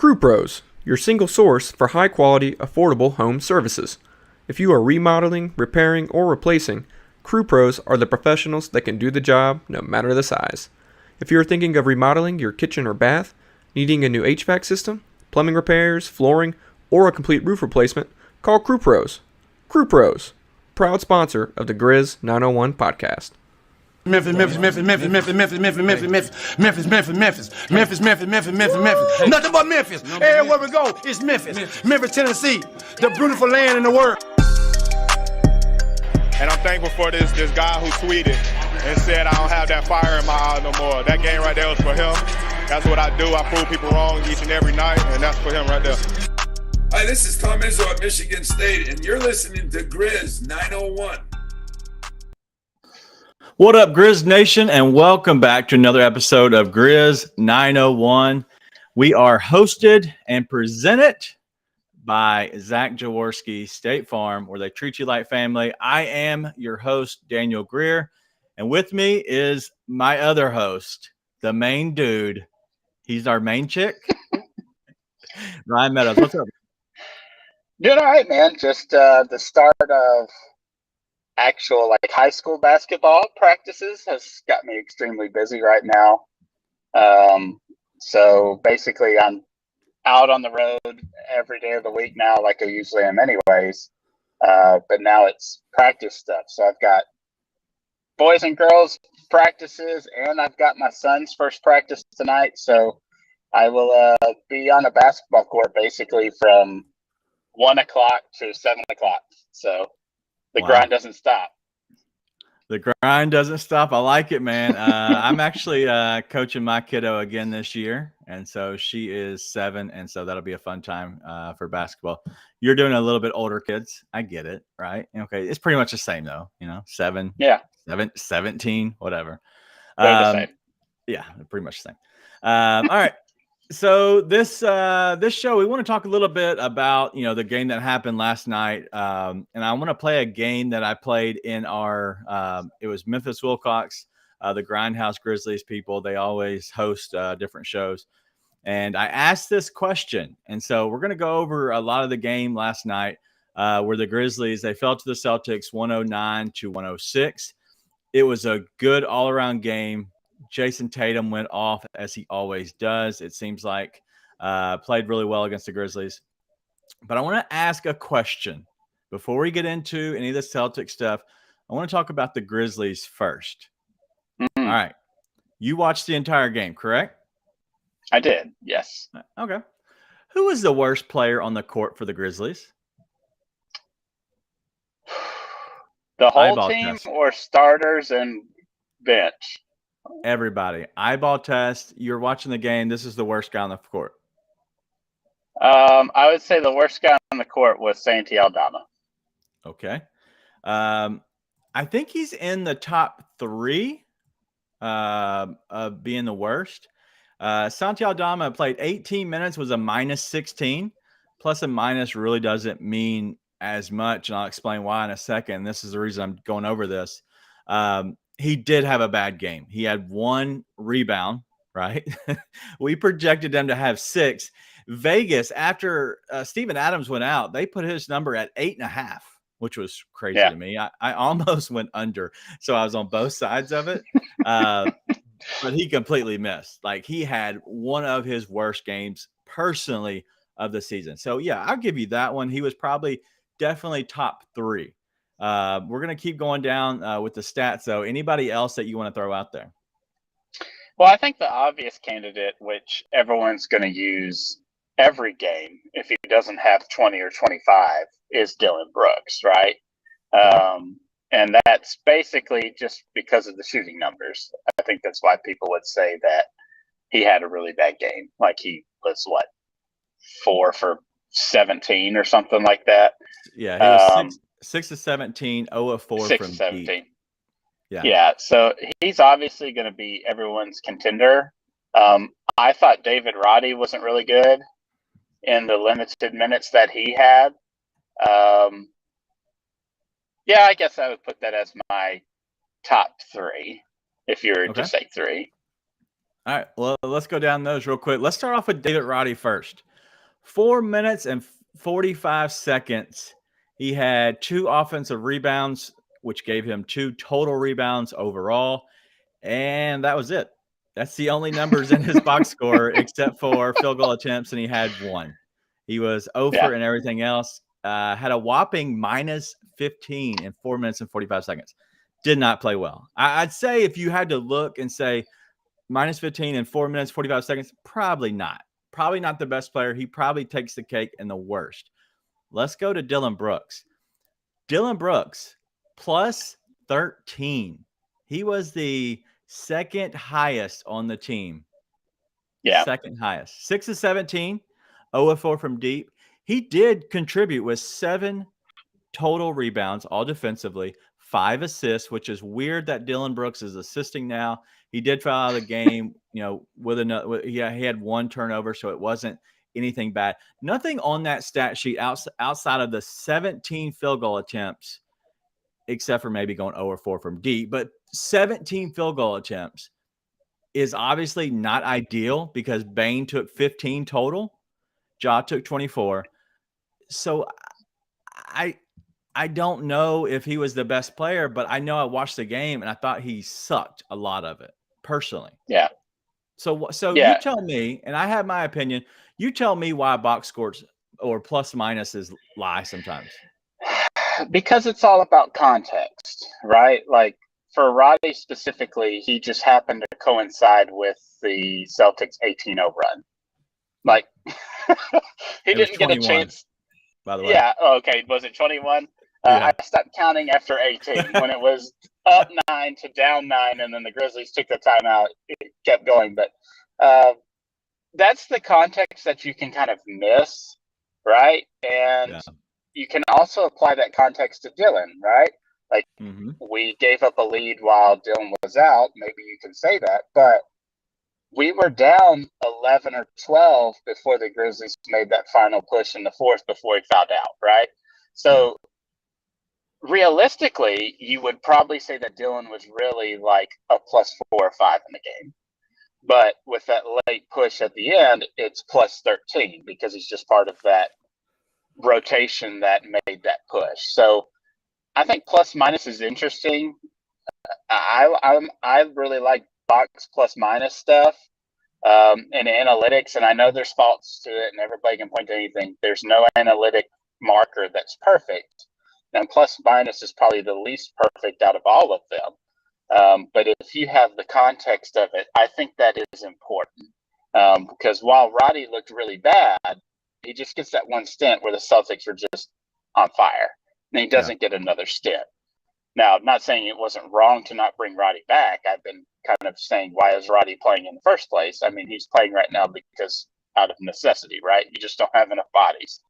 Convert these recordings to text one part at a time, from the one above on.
Crew Pros, your single source for high-quality, affordable home services. If you are remodeling, repairing, or replacing, Crew Pros are the professionals that can do the job no matter the size. If you are thinking of remodeling your kitchen or bath, needing a new HVAC system, plumbing repairs, flooring, or a complete roof replacement, call Crew Pros. Crew Pros, proud sponsor of the Grizz 901 podcast. Memphis. Nothing but Memphis. Everywhere we go, it's Memphis. Memphis, Tennessee, the beautiful land in the world. And I'm thankful for this guy who tweeted and said, I don't have that fire in my eye no more. That game right there was for him. That's what I do. I prove people wrong each and every night, and that's for him right there. Hi, this is Tom Izzo at Michigan State, and you're listening to Grizz 901. What up, Grizz Nation, and welcome back to another episode of Grizz 901. We are hosted and presented by Zach Jaworski, State Farm, where they treat you like family. I am your host, Daniel Greer, and with me is my other host, the main dude. He's our main chick, Ryan Meadows. What's up? Doing all right, man. Just the start of actual high school basketball practices has got me extremely busy right now. So basically I'm out on the road every day of the week now, like I usually am anyways. But now it's practice stuff. So I've got boys and girls practices, and I've got my son's first practice tonight. So I will be on a basketball court basically from 1 o'clock to 7 o'clock. So the grind doesn't stop. The grind doesn't stop. I like it, man. I'm actually coaching my kiddo again this year. And so she is 7. And so that'll be a fun time for basketball. You're doing a little bit older kids. I get it. Right. Okay. It's pretty much the same though. 7, 17, whatever. They're the same. Yeah, pretty much the same. All right. So this show, we want to talk a little bit about, the game that happened last night. And I want to play a game that I played in our, it was Memphis Wilcox, the Grindhouse Grizzlies people. They always host different shows. And I asked this question. And so we're going to go over a lot of the game last night where the Grizzlies, they fell to the Celtics 109-106. It was a good all around game. Jason Tatum went off as he always does. It seems like played really well against the Grizzlies. But I want to ask a question before we get into any of the Celtic stuff. I want to talk about the Grizzlies first. Mm-hmm. All right. You watched the entire game, correct? I did. Yes. Okay. Who was the worst player on the court for the Grizzlies? The whole Eyeball team test. or starters and bench? Everybody. Eyeball test. You're watching the game. This is the worst guy on the court. I would say the worst guy on the court was Santi Aldama. Okay. I think he's in the top 3 of being the worst. Santi Aldama played 18 minutes, was a -16. Plus and minus really doesn't mean as much, and I'll explain why in a second. This is the reason I'm going over this. He did have a bad game. He had 1 rebound, right? We projected them to have 6. Vegas, after Steven Adams went out, they put his number at 8.5, which was crazy to me. I almost went under, so I was on both sides of it. But he completely missed. He had one of his worst games personally of the season. So, yeah, I'll give you that one. He was definitely top 3. We're going to keep going down with the stats, though. Anybody else that you want to throw out there? Well, I think the obvious candidate, which everyone's going to use every game if he doesn't have 20 or 25, is Dylan Brooks, right? And that's basically just because of the shooting numbers. I think that's why people would say that he had a really bad game. He was, 4 for 17 or something like that. Yeah, he was 6 of 17, 0 of 4 6 from of 17. deep. Yeah, so he's obviously going to be everyone's contender. I thought David Roddy wasn't really good in the limited minutes that he had. Yeah, I guess I would put that as my top 3, if you were to say 3. All right, well, let's go down those real quick. Let's start off with David Roddy first. 4 minutes and 45 seconds. He had 2 offensive rebounds, which gave him 2 total rebounds overall. And that was it. That's the only numbers in his box score except for field goal attempts, and he had 1. He was over and everything else. Had a whopping minus 15 in 4 minutes and 45 seconds. Did not play well. I'd say if you had to look and say minus 15 in 4 minutes, 45 seconds, probably not. Probably not the best player. He probably takes the cake and the worst. Let's go to Dillon Brooks. Dillon Brooks, plus 13. He was the second highest on the team. Yeah. Second highest. 6 of 17, 0 of 4 from deep. He did contribute with 7 total rebounds, all defensively, 5 assists, which is weird that Dillon Brooks is assisting now. He did foul out of the game, with another. He had 1 turnover, so it wasn't anything bad. Nothing on that stat sheet outside of the 17 field goal attempts, except for maybe going 0 or 4 from deep. But 17 field goal attempts is obviously not ideal because Bane took 15 total. Ja took 24. So I don't know if he was the best player, but I know I watched the game and I thought he sucked a lot of it personally. Yeah. So you tell me, and I have my opinion. You tell me why box scores or plus minuses lie sometimes. Because it's all about context, right? Like for Roddy specifically, he just happened to coincide with the Celtics 18-0 run. Like he didn't get a chance. By the way. Yeah. Okay. Was it 21? I stopped counting after 18 when it was up 9 to down 9, and then the Grizzlies took the timeout. It kept going, but that's the context that you can kind of miss, right? And you can also apply that context to Dillon, right? Like we gave up a lead while Dillon was out. Maybe you can say that, but we were down 11 or 12 before the Grizzlies made that final push in the fourth before he fouled out, right? So realistically, you would probably say that Dillon was really like a plus 4 or 5 in the game. But with that late push at the end, it's plus 13 because he's just part of that rotation that made that push. So I think plus minus is interesting. I really like box plus minus stuff and analytics, and I know there's faults to it, and everybody can point to anything. There's no analytic marker that's perfect, and plus minus is probably the least perfect out of all of them. But if you have the context of it, I think that is important because while Roddy looked really bad, he just gets that one stint where the Celtics were just on fire, and he doesn't get another stint. Now, I'm not saying it wasn't wrong to not bring Roddy back. I've been kind of saying, why is Roddy playing in the first place? I mean, he's playing right now because out of necessity, right? You just don't have enough bodies.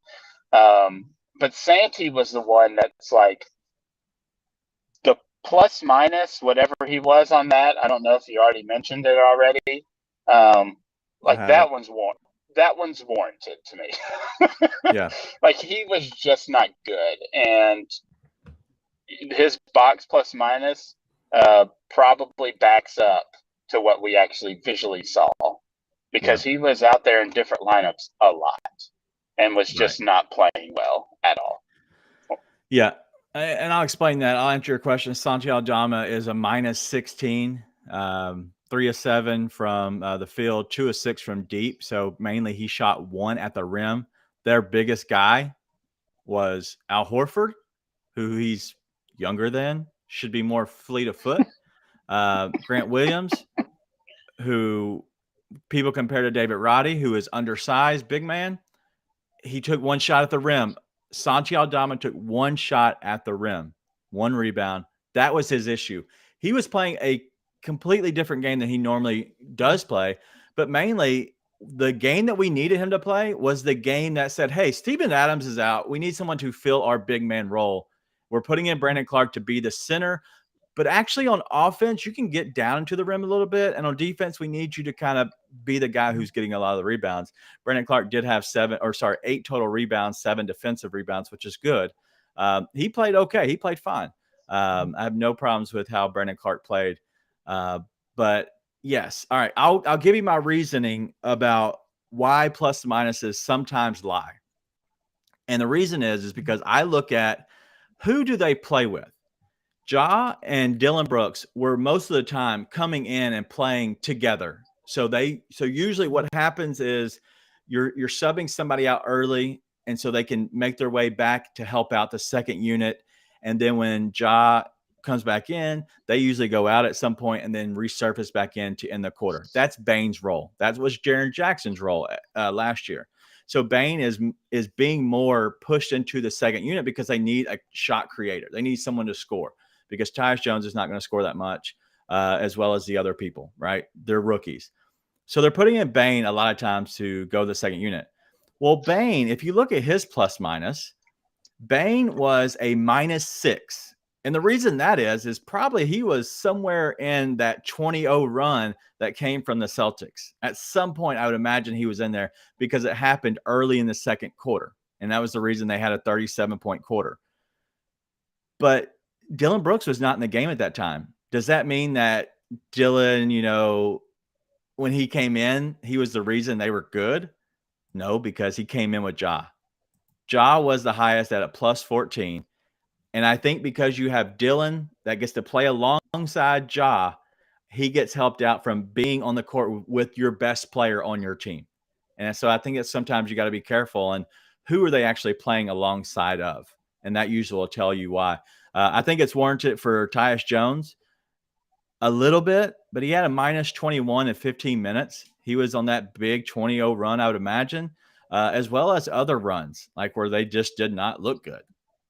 But Santi was the one that's like the plus minus, whatever he was on that. I don't know if you already mentioned it already. That one's warranted to me. Yeah. Like he was just not good. And his box plus minus probably backs up to what we actually visually saw because he was out there in different lineups a lot and was just not playing well at all. Yeah. And I'll explain that. I'll answer your question. Santi Aldama is a minus 16, 3 of 7 from the field, 2 of 6 from deep. So mainly he shot 1 at the rim. Their biggest guy was Al Horford, who he's younger than, should be more fleet of foot. Grant Williams, who people compare to David Roddy, who is undersized, big man. He took 1 shot at the rim. Santi Aldama took 1 shot at the rim, 1 rebound. That was his issue. He was playing a completely different game than he normally does play, but mainly the game that we needed him to play was the game that said, hey, Steven Adams is out. We need someone to fill our big man role. We're putting in Brandon Clark to be the center, but actually on offense, you can get down into the rim a little bit. And on defense, we need you to kind of be the guy who's getting a lot of the rebounds. Brandon Clark did have 8 total rebounds, 7 defensive rebounds, which is good. He played okay. He played fine. I have no problems with how Brandon Clark played. But yes. All right. I'll give you my reasoning about why plus minuses sometimes lie. And the reason is because I look at who do they play with. Ja and Dylan Brooks were most of the time coming in and playing together. So usually what happens is you're subbing somebody out early, and so they can make their way back to help out the second unit. And then when Ja comes back in, they usually go out at some point and then resurface back in to end the quarter. That's Bane's role. That was Jaren Jackson's role last year. So Bane is being more pushed into the second unit because they need a shot creator. They need someone to score because Tyus Jones is not going to score that much, as well as the other people, right? They're rookies. So they're putting in Bane a lot of times to go to the second unit. Well, Bane, if you look at his plus minus, Bane was a -6. And the reason that is probably he was somewhere in that 20-0 run that came from the Celtics. At some point, I would imagine he was in there because it happened early in the second quarter. And that was the reason they had a 37-point quarter. But Dylan Brooks was not in the game at that time. Does that mean that Dylan, when he came in, he was the reason they were good? No, because he came in with Ja. Ja was the highest at a +14. And I think because you have Dylan that gets to play alongside Ja, he gets helped out from being on the court with your best player on your team. And so I think that sometimes you got to be careful. And who are they actually playing alongside of? And that usually will tell you why. I think it's warranted for Tyus Jones a little bit, but he had a -21 in 15 minutes. He was on that big 20-0 run, I would imagine, as well as other runs, like where they just did not look good.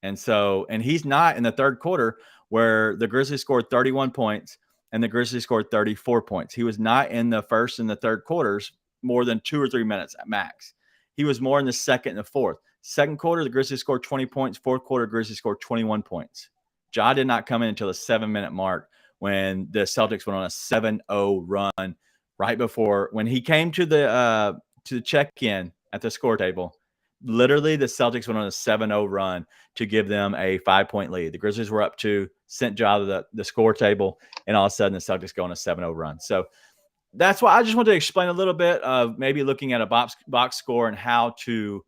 And he's not in the third quarter where the Grizzlies scored 31 points and the Grizzlies scored 34 points. He was not in the first and the third quarters more than 2 or 3 minutes at max. He was more in the second and the fourth. Second quarter, the Grizzlies scored 20 points. Fourth quarter, Grizzlies scored 21 points. Ja did not come in until the 7-minute mark when the Celtics went on a 7-0 run right before when he came to the check-in at the score table. Literally, the Celtics went on a 7-0 run to give them a 5-point lead. The Grizzlies were up 2, sent Ja to the score table, and all of a sudden the Celtics go on a 7-0 run. So that's why I just want to explain a little bit of maybe looking at a box score and how to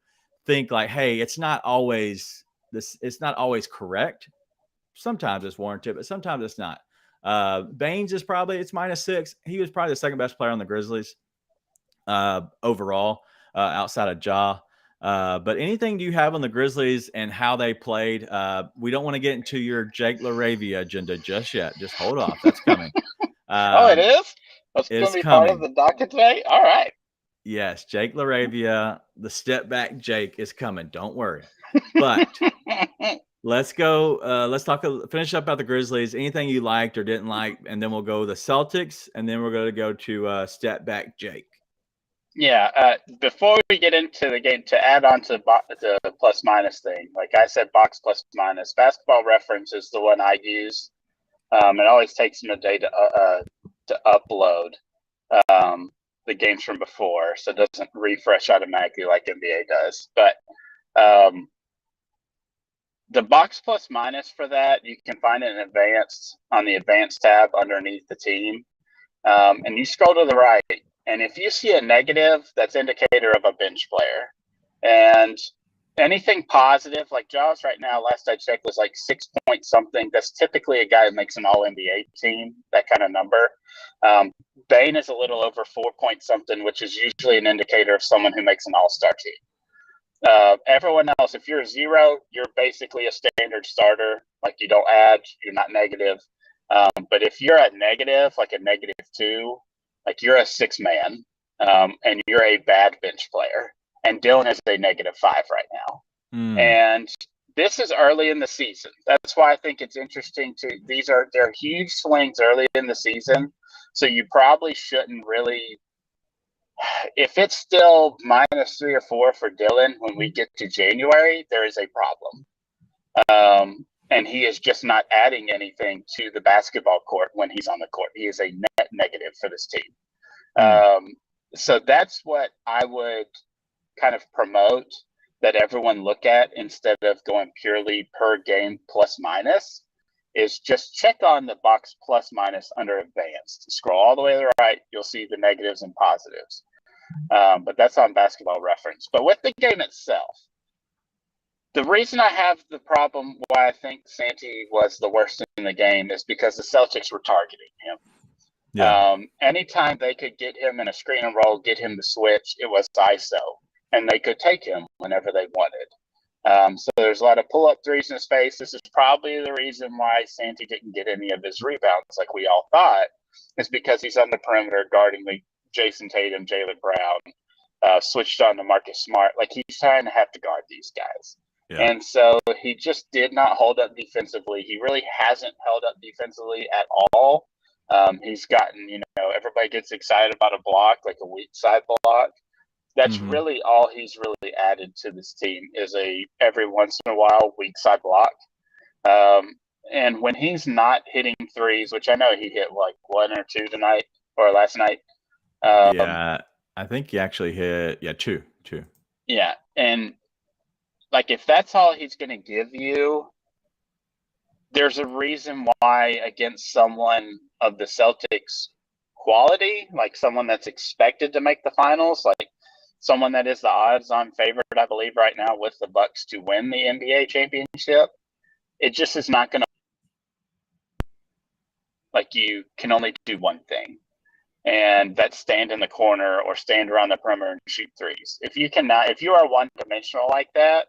think like, hey, it's not always correct. Sometimes it's warranted, but sometimes it's not. Baines is probably it's -6. He was probably the second best player on the Grizzlies overall, outside of Ja. But anything do you have on the Grizzlies and how they played? We don't want to get into your Jake LaRavia agenda just yet. Just hold off. That's coming. It is? That's going to be part of the docket today? All right. Yes, Jake LaRavia, the step back Jake is coming. Don't worry. But let's go. Let's finish up about the Grizzlies. Anything you liked or didn't like, and then we'll go the Celtics, and then we're going to go to step back Jake. Yeah, before we get into the game, to add on to the plus minus thing, like I said, box plus minus, Basketball Reference is the one I use. It always takes me a day to upload the games from before, so it doesn't refresh automatically like NBA does. But the box plus minus for that, you can find it in advanced on the advanced tab underneath the team, and you scroll to the right. And if you see a negative, that's indicator of a bench player. And anything positive, like Jaws right now, last I checked, was like 6 point something. That's typically a guy who makes an all-NBA team, that kind of number. Bane is a little over 4 point something, which is usually an indicator of someone who makes an all-star team. Everyone else, if you're a 0, you're basically a standard starter. Like you don't add, you're not negative. But if you're at negative, like a -2, like you're a 6-man, and you're a bad bench player. And Dylan is a -5 right now. And this is early in the season. That's why I think it's interesting they're huge swings early in the season. So you probably shouldn't really, if it's still -3 or 4 for Dylan when we get to January, there is a problem. And he is just not adding anything to the basketball court when he's on the court. He is a net negative for this team. So that's what I would kind of promote that everyone look at instead of going purely per game plus minus, is just check on the box plus minus under advanced. Scroll all the way to the right. You'll see the negatives and positives. But that's on Basketball Reference. But with the game itself, the reason I have the problem why I think Santi was the worst in the game is because the Celtics were targeting him. Yeah. Anytime they could get him in a screen and roll, get him to switch, it was ISO, and they could take him whenever they wanted. So there's a lot of pull-up threes in space. This is probably the reason why Santi didn't get any of his rebounds like we all thought, is because he's on the perimeter guarding Jason Tatum, Jaylen Brown, switched on to Marcus Smart. Like, he's trying to have to guard these guys. Yeah. And so he just did not hold up defensively. He really hasn't held up defensively at all. He's gotten, everybody gets excited about a block, like a weak side block. That's really all he's really added to this team is every once in a while weak side block. And when he's not hitting threes, which I know he hit like 1 or 2 tonight or last night. Yeah, I think he actually hit, 2. Yeah. And like, if that's all he's going to give you, there's a reason why against someone of the Celtics quality, like someone that's expected to make the finals, like someone that is the odds-on favorite, I believe, right now with the Bucks to win the NBA championship, it just is not going to. Like, you can only do one thing, and that's stand in the corner or stand around the perimeter and shoot threes. If you are one-dimensional like that,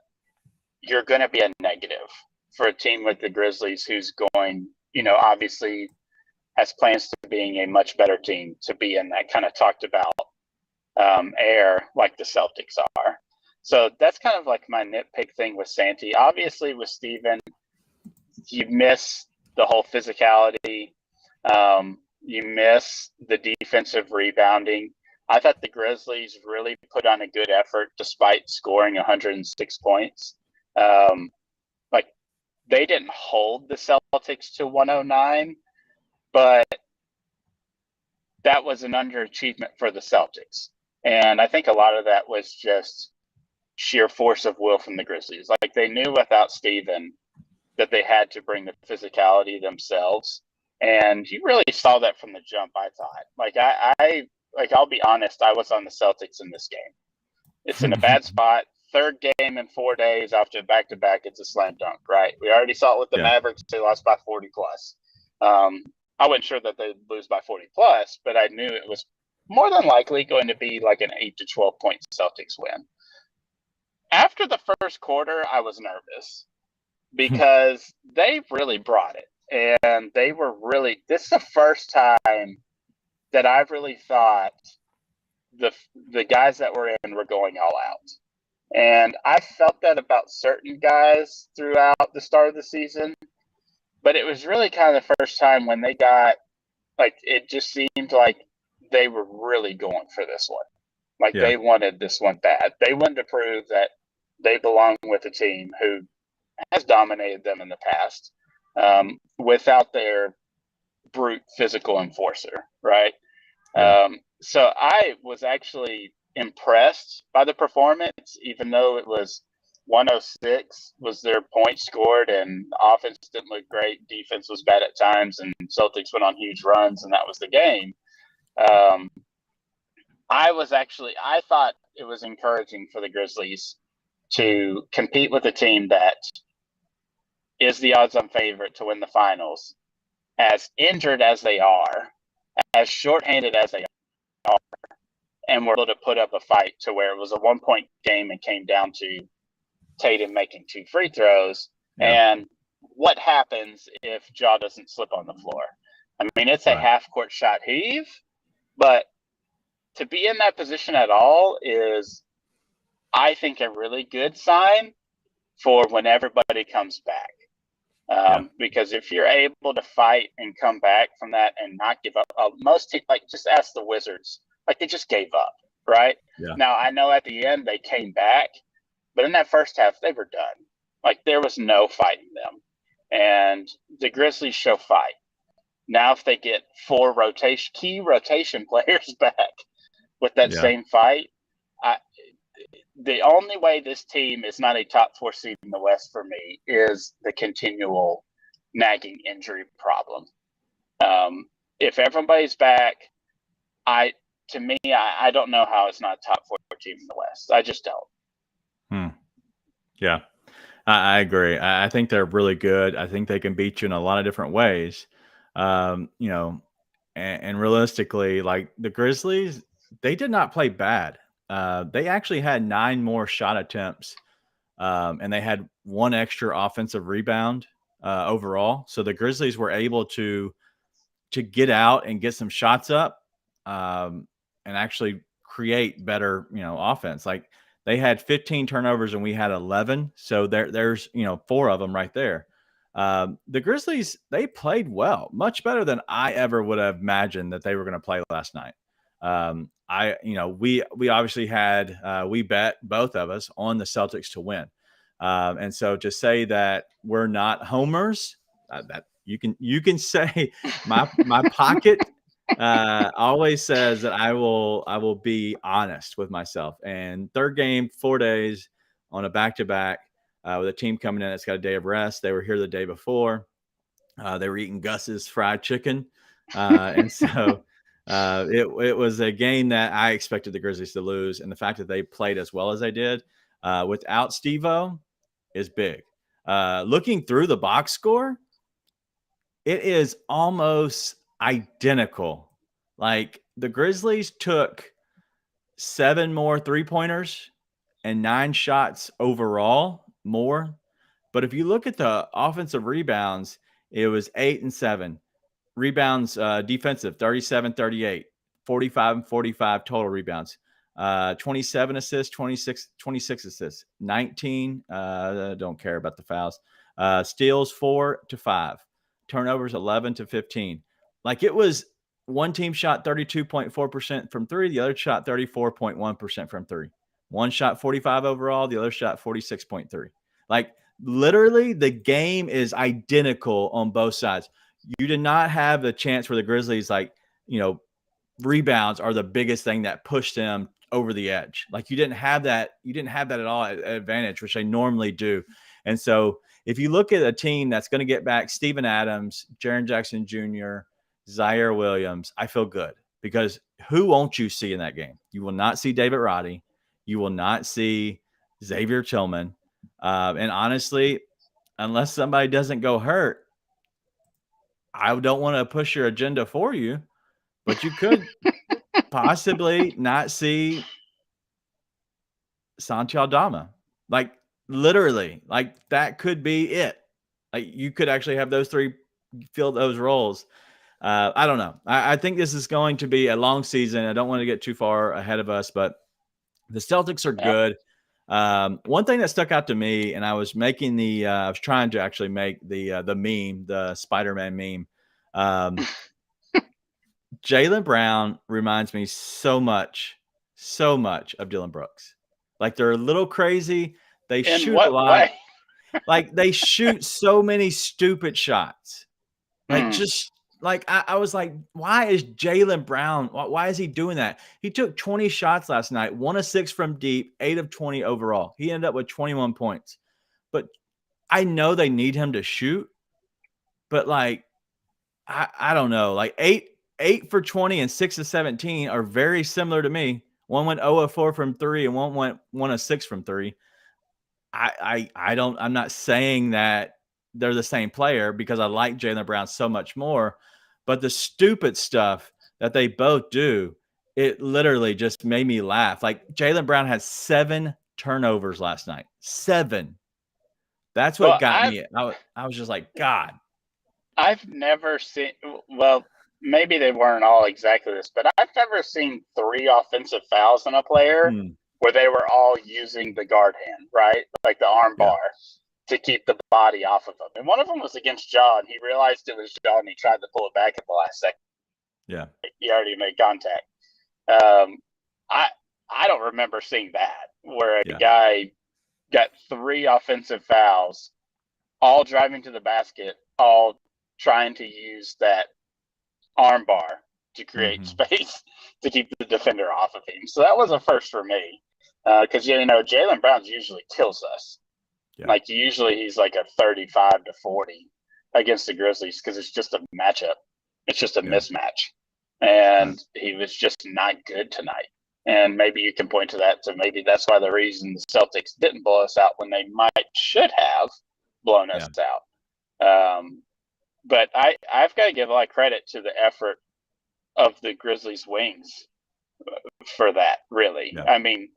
you're going to be a negative for a team like the Grizzlies, who's going, obviously has plans to being a much better team, to be in that kind of talked about air like the Celtics are. So that's kind of like my nitpick thing with Santi. Obviously with Steven, you miss the whole physicality. You miss the defensive rebounding. I thought the Grizzlies really put on a good effort despite scoring 106 points. Like, they didn't hold the Celtics to 109, but that was an underachievement for the Celtics. And I think a lot of that was just sheer force of will from the Grizzlies. Like, they knew without Steven that they had to bring the physicality themselves. And you really saw that from the jump, I thought. Like, I'll be honest, I was on the Celtics in this game. It's in a bad spot. Third game in 4 days after back-to-back, it's a slam dunk, right? We already saw it with the Mavericks. They lost by 40-plus. I wasn't sure that they'd lose by 40-plus, but I knew it was more than likely going to be like an 8 to 12-point Celtics win. After the first quarter, I was nervous because they really brought it. And they were really – this is the first time that I really thought the guys that were in were going all out. And I felt that about certain guys throughout the start of the season. But it was really kind of the first time when they got – like, it just seemed like they were really going for this one. Like, they wanted this one bad. They wanted to prove that they belong with a team who has dominated them in the past without their brute physical enforcer, right? So I was actually impressed by the performance, even though it was 106 was their point scored, and offense didn't look great. Defense was bad at times, and Celtics went on huge runs, and that was the game. I thought it was encouraging for the Grizzlies to compete with a team that is the odds-on favorite to win the finals, as injured as they are, as shorthanded as they are, and were able to put up a fight to where it was a 1-point game and came down to Tatum making 2 free throws. And what happens if Ja doesn't slip on the floor? I mean, it's a half-court shot heave, but to be in that position at all is, I think, a really good sign for when everybody comes back. Because if you're able to fight and come back from that and not give up, most teams, like, just ask the Wizards, like, they just gave up, right? Now, I know at the end they came back, but in that first half, they were done. Like, there was no fighting them. And the Grizzlies show fight. Now, if they get 4 key rotation players back with that same fight, the only way this team is not a top 4 seed in the West for me is the continual nagging injury problem. If everybody's back, to me, I don't know how it's not a top 4 team in the West. I just don't. Yeah, I agree. I think they're really good. I think they can beat you in a lot of different ways. You know, and realistically, like the Grizzlies, they did not play bad. They actually had 9 more shot attempts, and they had 1 extra offensive rebound overall. So the Grizzlies were able to get out and get some shots up, and actually create better, offense. Like they had 15 turnovers and we had 11. So there's 4 of them right there. The Grizzlies, they played well, much better than I ever would have imagined that they were going to play last night. We obviously had, we bet both of us on the Celtics to win. And so to say that we're not homers, that you can say my pocket always says that I will be honest with myself. And third game, 4 days on a back-to-back, with a team coming in that's got a day of rest. They were here the day before. They were eating Gus's fried chicken. And so it was a game that I expected the Grizzlies to lose. And the fact that they played as well as they did without Steve-O is big. Looking through the box score, it is almost identical. Like the Grizzlies took 7 more 3-pointers and 9 shots overall more. But if you look at the offensive rebounds, it was 8 and 7. Rebounds defensive, 37-38, 45 and 45 total rebounds. 27 assists, 26 assists, 19. Don't care about the fouls. Steals 4-5, turnovers 11-15. Like it was, one team shot 32.4% from 3. The other shot 34.1% from 3. One shot 45 overall. The other shot 46.3. Like literally the game is identical on both sides. You did not have the chance where the Grizzlies, rebounds are the biggest thing that pushed them over the edge. Like you didn't have that. You didn't have that at all at advantage, which they normally do. And so if you look at a team that's going to get back Steven Adams, Jaren Jackson Jr., Zaire Williams, I feel good, because who won't you see in that game? You will not see David Roddy. You will not see Xavier Tillman. And honestly, unless somebody doesn't go hurt, I don't want to push your agenda for you, but you could possibly not see Santi Aldama. Like literally, like that could be it. Like you could actually have those 3 fill those roles. I don't know. I think this is going to be a long season. I don't want to get too far ahead of us, but the Celtics are good. One thing that stuck out to me, and I was making I was trying to actually make the meme, the Spider-Man meme. Jaylen Brown reminds me so much of Dylan Brooks. Like they're a little crazy. They shoot a lot. Like they shoot so many stupid shots. Like just like I was like, why is Jaylen Brown? Why is he doing that? He took 20 shots last night, 1 of 6 from deep, 8 of 20 overall. He ended up with 21 points. But I know they need him to shoot. But like, I don't know. Like 8 for 20 and 6 of 17 are very similar to me. One went 0 of 4 from 3 and one went 1 of 6 from 3. I'm not saying that they're the same player, because I like Jaylen Brown so much more, but the stupid stuff that they both do, it literally just made me laugh. Like Jaylen Brown had 7 turnovers last night. 7. That's what got me. I was just like, God. I've never seen, well, maybe they weren't all exactly this, but I've never seen 3 offensive fouls on a player where they were all using the guard hand, right? Like the arm bar to keep the body off of them. And one of them was against Ja, and he realized it was Ja, and he tried to pull it back at the last second. Yeah. He already made contact. I don't remember seeing that, where a guy got 3 offensive fouls, all driving to the basket, all trying to use that arm bar to create space to keep the defender off of him. So that was a first for me, because Jaylen Brown usually kills us. Yeah. Like usually he's like a 35-40 against the Grizzlies, because it's just a matchup. It's just a mismatch. and he was just not good tonight. And maybe you can point to that. So maybe that's why the reason the Celtics didn't blow us out when they should have blown us out. But I've got to give a lot of credit to the effort of the Grizzlies wings for that, really. Yeah. I mean,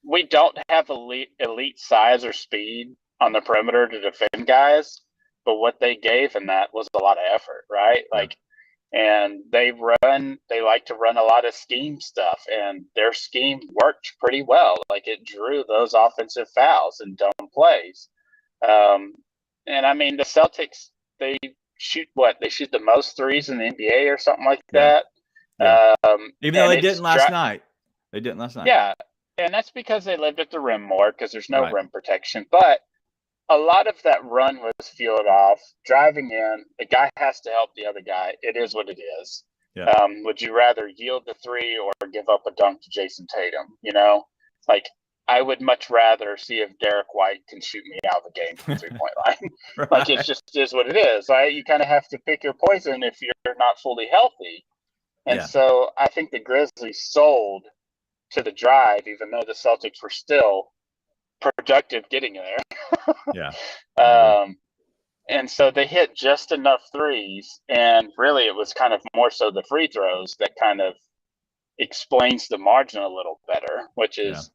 we don't have elite size or speed on the perimeter to defend guys, but what they gave in that was a lot of effort, right? And they like to run a lot of scheme stuff, and their scheme worked pretty well. Like, it drew those offensive fouls and dumb plays. And I mean, the Celtics, they shoot the most threes in the NBA or something like that. Yeah. Even though they didn't last night. They didn't last night. Yeah. And that's because they lived at the rim more, because there's no rim protection. But a lot of that run was fueled off driving in. The guy has to help the other guy. It is what it is. Yeah. Would you rather yield the three or give up a dunk to Jason Tatum? You know, like, I would much rather see if Derek White can shoot me out of the game from the 3-point line. Right. Like, it just is what it is. Right? You kind of have to pick your poison if you're not fully healthy. And so I think the Grizzlies sold to the drive, even though the Celtics were still productive getting there. And so they hit just enough threes, and really it was kind of more so the free throws that kind of explains the margin a little better, which is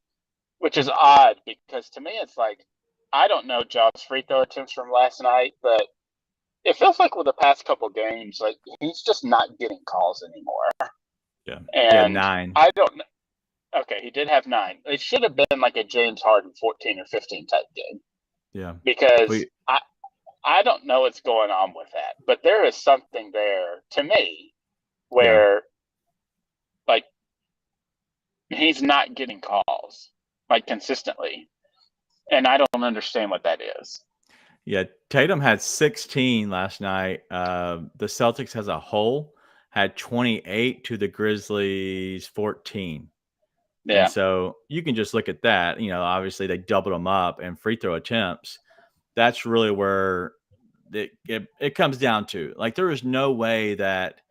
odd, because to me it's like, I don't know Jaw's free throw attempts from last night, but it feels like with the past couple games, like, he's just not getting calls anymore. Yeah, and 9. I don't know. Okay, he did have 9. It should have been like a James Harden 14 or 15 type game. Yeah. Because I don't know what's going on with that, but there is something there to me where like, he's not getting calls like consistently. And I don't understand what that is. Yeah, Tatum had 16 last night. The Celtics as a whole had 28 to the Grizzlies 14. Yeah. And so you can just look at that. You know, obviously they doubled them up, and free throw attempts. That's really where it comes down to. Like, there is no way that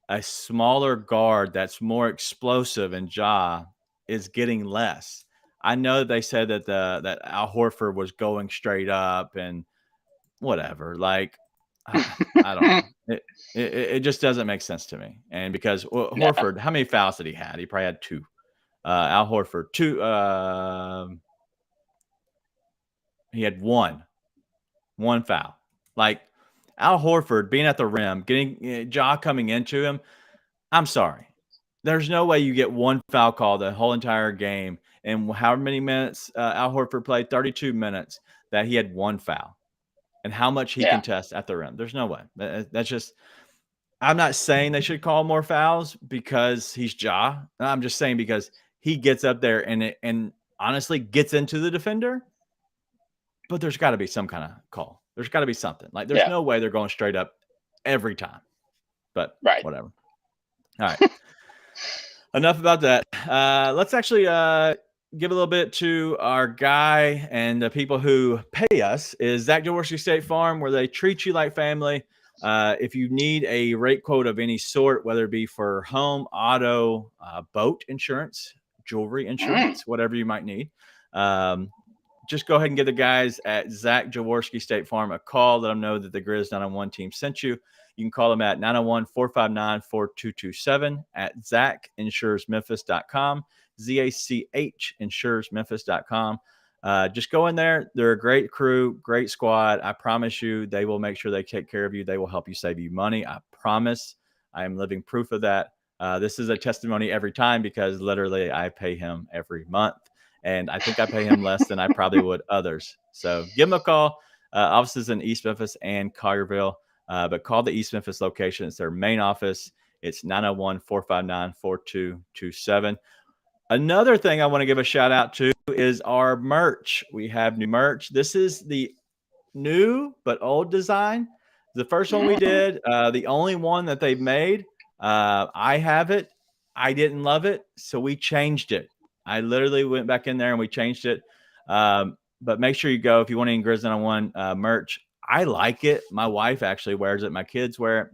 a smaller guard that's more explosive and Ja is getting less. I know they said that that Al Horford was going straight up and whatever. Like, I don't know. It just doesn't make sense to me. And because Horford, how many fouls did he have? He probably had 2. Al Horford, 2. He had one foul. Like, Al Horford being at the rim, getting Ja coming into him. I'm sorry. There's no way you get one foul call the whole entire game. And however many minutes Al Horford played, 32 minutes, that he had one foul. And how much he contests at the rim. There's no way. That's just – I'm not saying they should call more fouls because he's Ja. I'm just saying because he gets up there and honestly gets into the defender. But there's got to be some kind of call. There's got to be something. Like, there's no way they're going straight up every time. But whatever. All right. Enough about that. Let's actually give a little bit to our guy and the people who pay us is Zach Jaworski State Farm, where they treat you like family. If you need a rate quote of any sort, whether it be for home, auto, boat insurance, jewelry insurance, whatever you might need, just go ahead and give the guys at Zach Jaworski State Farm a call. Let them know that the Grizz 901 team sent you. You can call them at 901-459-4227 at ZachInsuresMemphis.com, ZACH InsuresMemphis.com. Just go in there. They're a great crew, great squad. I promise you they will make sure they take care of you. They will help you save you money. I promise. I am living proof of that. This is a testimony every time because literally I pay him every month. And I think I pay him less than I probably would others. So give him a call. Offices in East Memphis and Collierville. But call the East Memphis location. It's their main office. It's 901-459-4227. Another thing I want to give a shout out to is our merch. We have new merch. This is the new but old design. The first one we did, the only one that they've made. I have it. I didn't love it, so we changed it. I literally went back in there and we changed it. But make sure you go if you want any Grizz 901 merch. I like it. My wife actually wears it. My kids wear it.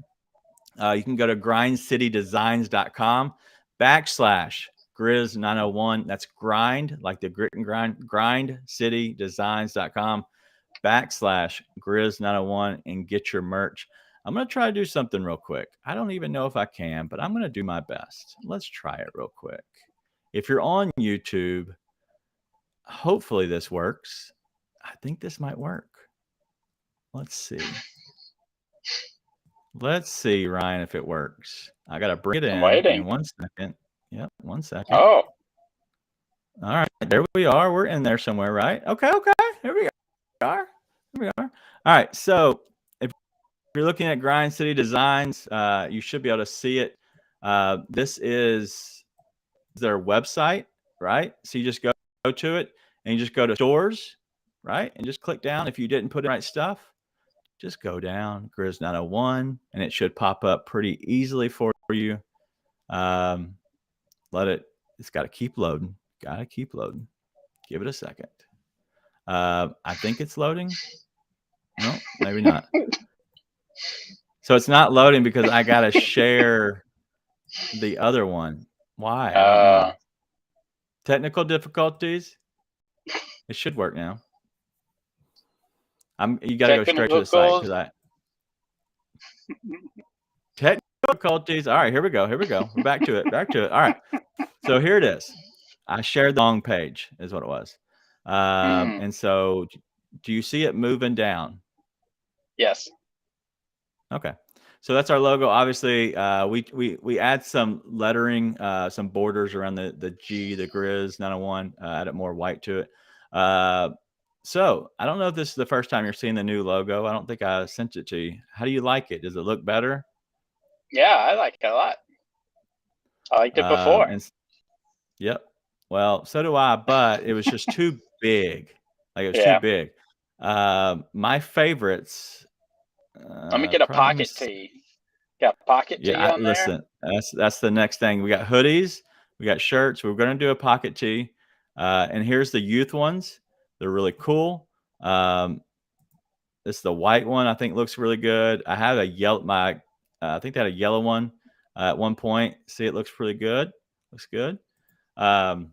You can go to grindcitydesigns.com /Grizz901. That's grind, like the grit and grind, grindcitydesigns.com /Grizz901 and get your merch. I'm going to try to do something real quick. I don't even know if I can, but I'm going to do my best. Let's try it real quick. If you're on YouTube, hopefully this works. I think this might work. Let's see. Let's see, Ryan, if it works. I got to bring it in. Waiting. In 1 second. Yep, 1 second. Oh. All right, there we are. We're in there somewhere, right? Okay. Here we are. All right, so if you're looking at Grind City Designs, you should be able to see it. This is their website, right? So you just go to it and you just go to stores, right? And just click down. If you didn't put in the right stuff, just go down Grizz901 and it should pop up pretty easily for you. It's got to keep loading. Give it a second. I think it's loading. No, maybe not. So it's not loading because I got to share the other one. Why? I don't know. Technical difficulties. It should work now. You got to go straight to the site because technical difficulties. All right, here we go. We're back to it. All right. So here it is. I shared the wrong page is what it was. And so do you see it moving down? Yes. Okay. So that's our logo. Obviously, we add some lettering, some borders around the G, the Grizz 901, added more white to it. So I don't know if this is the first time you're seeing the new logo. I don't think I sent it to you. How do you like it? Does it look better? Yeah, I like it a lot. I liked it before. Yep. Well, so do I, but it was just too big. Like it was too big. My favorites. Let me get a pocket tee. Got a pocket tee on listen, there? That's the next thing. We got hoodies. We got shirts. We're going to do a pocket tee. And here's the youth ones. They're really cool. This is the white one. I think looks really good. I have a yellow. I think they had a yellow one at one point. See, it looks pretty good. Looks good. But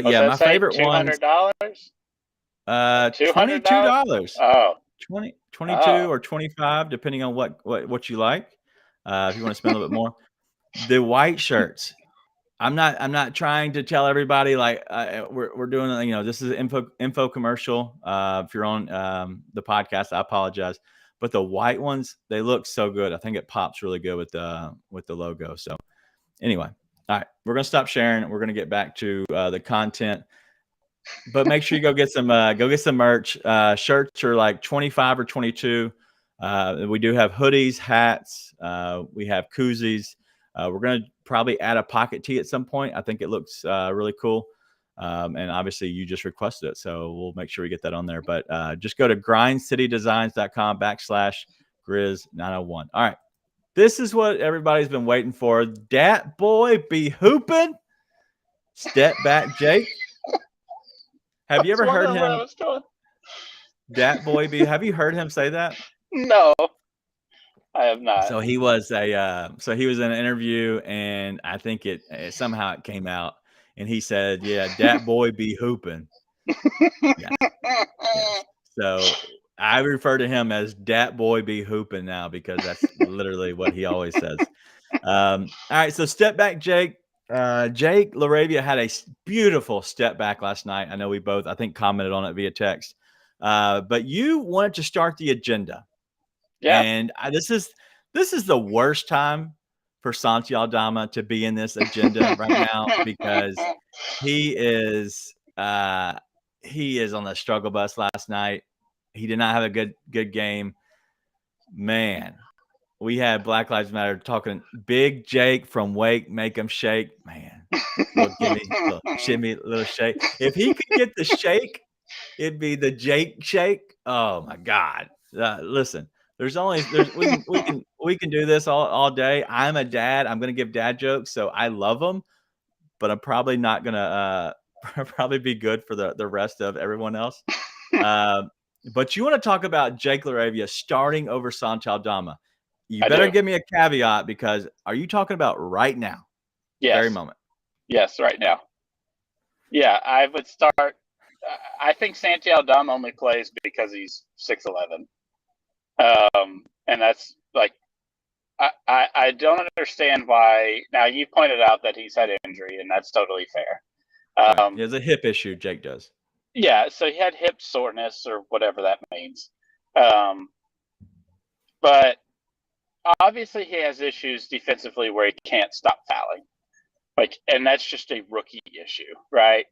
yeah, my favorite ones. $200. $22. Oh. 22 or 25, depending on what you like. If you want to spend a little bit more. The white shirts. I'm not trying to tell everybody like we're doing, this is an info commercial. If you're on the podcast, I apologize. But the white ones, they look so good. I think it pops really good with the logo. So anyway, all right, we're gonna stop sharing. We're gonna get back to the content. But make sure you go get some merch. Shirts are like 25 or 22. We do have hoodies, hats. We have koozies. We're going to probably add a pocket tee at some point. I think it looks really cool. And obviously you just requested it. So we'll make sure we get that on there. But just go to grindcitydesigns.com /Grizz901. All right. This is what everybody's been waiting for. Dat Boi be hooping. Step back, Jake. Have you ever heard him? Dat Boi be. Have you heard him say that? No, I have not. So he was in an interview, and I think it somehow it came out, and he said, "Yeah, Dat Boi be hooping." Yeah. So I refer to him as Dat Boi be hooping now because that's literally what he always says. All right, so step back, Jake. Jake LaRavia had a beautiful step back last night. I know we both, I think, commented on it via text. But you wanted to start the agenda. Yeah. And this is the worst time for Santi Aldama to be in this agenda right now because he is on the struggle bus last night. He did not have a good game. Man. We had Black Lives Matter talking big Jake from Wake, make him shake. Man, little shimmy, little shake. If he could get the shake, it'd be the Jake shake. Oh my God. Listen, we can do this all day. I'm a dad. I'm going to give dad jokes. So I love them, but I'm probably not going to probably be good for the rest of everyone else. But you want to talk about Jake LaRavia starting over Santi Aldama. You better give me a caveat, because are you talking about right now? Yes. Very moment. Yes, right now. Yeah, I would start. I think Santi Aldama only plays because he's 6'11", and that's like I don't understand why. Now you pointed out that he's had injury, and that's totally fair. Right. He has a hip issue. Jake does. Yeah, so he had hip soreness or whatever that means, but obviously he has issues defensively where he can't stop fouling. And that's just a rookie issue, right?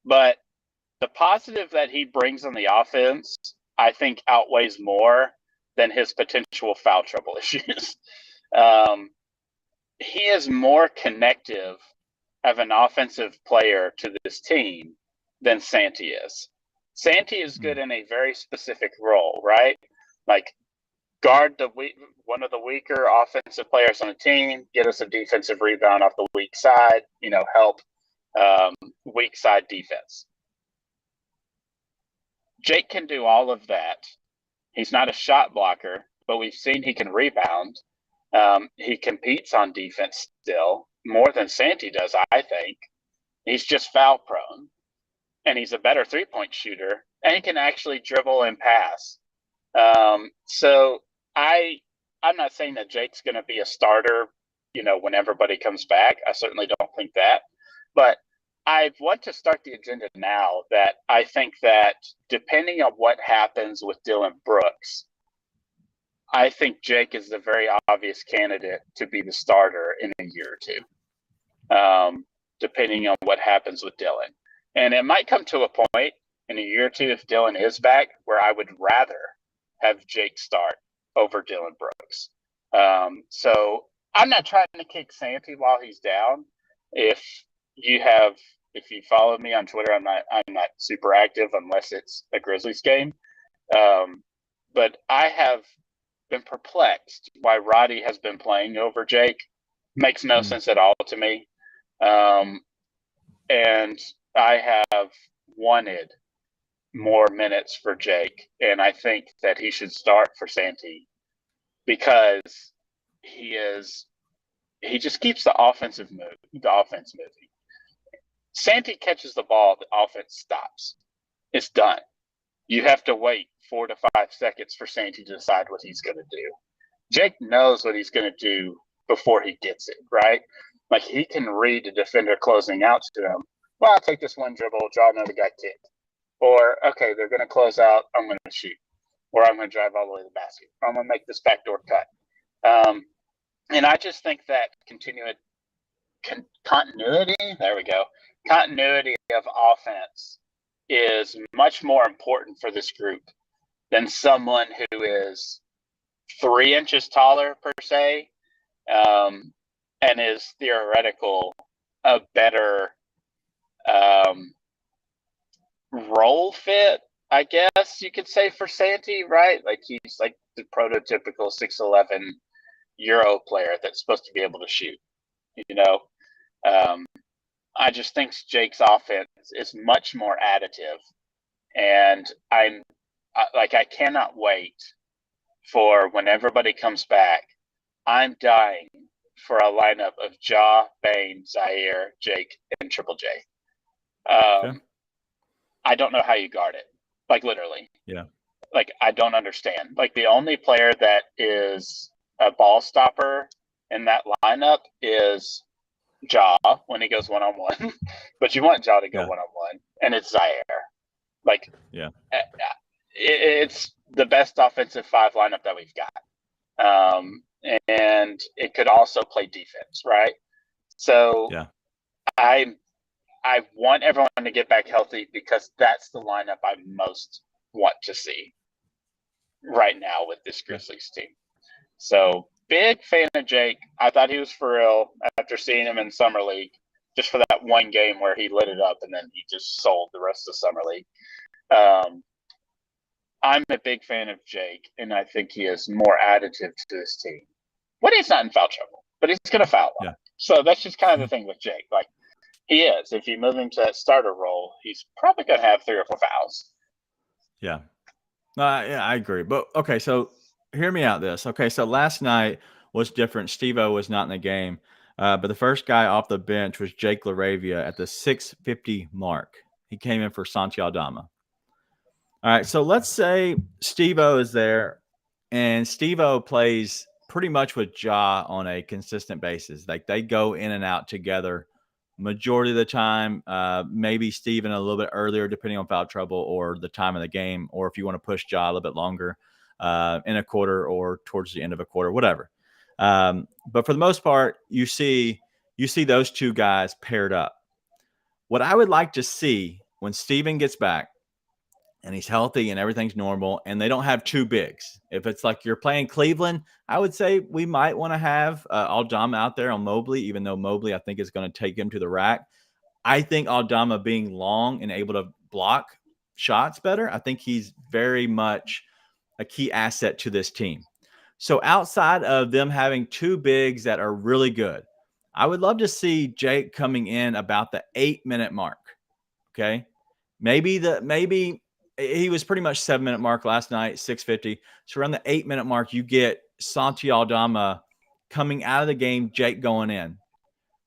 But the positive that he brings on the offense, I think, outweighs more than his potential foul trouble issues. He is more connective of an offensive player to this team than Santi is. Santi is good in a very specific role, right? Like guard one of the weaker offensive players on the team, get us a defensive rebound off the weak side, help weak side defense. Jake can do all of that. He's not a shot blocker, but we've seen he can rebound. He competes on defense still more than Santi does, I think. He's just foul prone, and he's a better three-point shooter, and he can actually dribble and pass. So I'm not saying that Jake's going to be a starter, when everybody comes back. I certainly don't think that. But I want to start the agenda now that I think that depending on what happens with Dylan Brooks, I think Jake is the very obvious candidate to be the starter in a year or two, depending on what happens with Dylan. And it might come to a point in a year or two if Dylan is back where I would rather have Jake start over Dylan Brooks. So I'm not trying to kick Santi while he's down. If you follow me on Twitter, I'm not super active unless it's a Grizzlies game. But I have been perplexed why Roddy has been playing over Jake. Makes no sense at all to me. And I have wanted more minutes for Jake, and I think that he should start for Santi because he just keeps the offense moving. Santi catches the ball, the offense stops. It's done. You have to wait 4 to 5 seconds for Santi to decide what he's going to do. Jake knows what he's going to do before he gets it, right? Like he can read the defender closing out to him. Well, I'll take this one dribble, draw another guy kick. Or, okay, they're going to close out, I'm going to shoot. Or I'm going to drive all the way to the basket. Or I'm going to make this backdoor cut. And I just think that continuity, there we go, continuity of offense is much more important for this group than someone who is 3 inches taller, per se, and is theoretical a better role fit, I guess you could say, for Santi, right? Like he's like the prototypical 6'11" Euro player that's supposed to be able to shoot. I just think Jake's offense is much more additive, and I cannot wait for when everybody comes back. I'm dying for a lineup of Ja, Bane, Zaire, Jake, and Triple J. I don't know how you guard it. Like literally. Yeah. Like I don't understand. Like the only player that is a ball stopper in that lineup is Ja when he goes one-on-one. But you want Ja to go one-on-one, and it's Zaire. Like it's the best offensive 5 lineup that we've got. And it could also play defense, right? So I want everyone to get back healthy because that's the lineup I most want to see right now with this Grizzlies team. So big fan of Jake. I thought he was for real after seeing him in Summer League, just for that one game where he lit it up and then he just sold the rest of Summer League. I'm a big fan of Jake, and I think he is more additive to this team. When he's not in foul trouble, but he's going to foul a lot. So that's just kind of the thing with Jake. Like, he is. If you move him to that starter role, he's probably going to have 3 or 4 fouls. Yeah. I agree. But, okay, so hear me out this. Okay, so last night was different. Steve-O was not in the game, but the first guy off the bench was Jake LaRavia at the 6:50 mark. He came in for Santi Aldama. All right, so let's say Steve-O is there, and Steve-O plays pretty much with Ja on a consistent basis. Like they go in and out together majority of the time. Maybe Steven a little bit earlier, depending on foul trouble or the time of the game, or if you want to push Ja a little bit longer in a quarter or towards the end of a quarter, whatever. But for the most part, you see those two guys paired up. What I would like to see when Steven gets back and he's healthy and everything's normal and they don't have two bigs. If it's like you're playing Cleveland, I would say we might want to have Aldama out there on Mobley, even though Mobley, I think, is going to take him to the rack. I think Aldama being long and able to block shots better, I think he's very much a key asset to this team. So outside of them having two bigs that are really good, I would love to see Jake coming in about the 8-minute mark. Okay. Maybe he was pretty much 7-minute mark last night, 6:50. So around the 8-minute mark, you get Santi Aldama coming out of the game, Jake going in.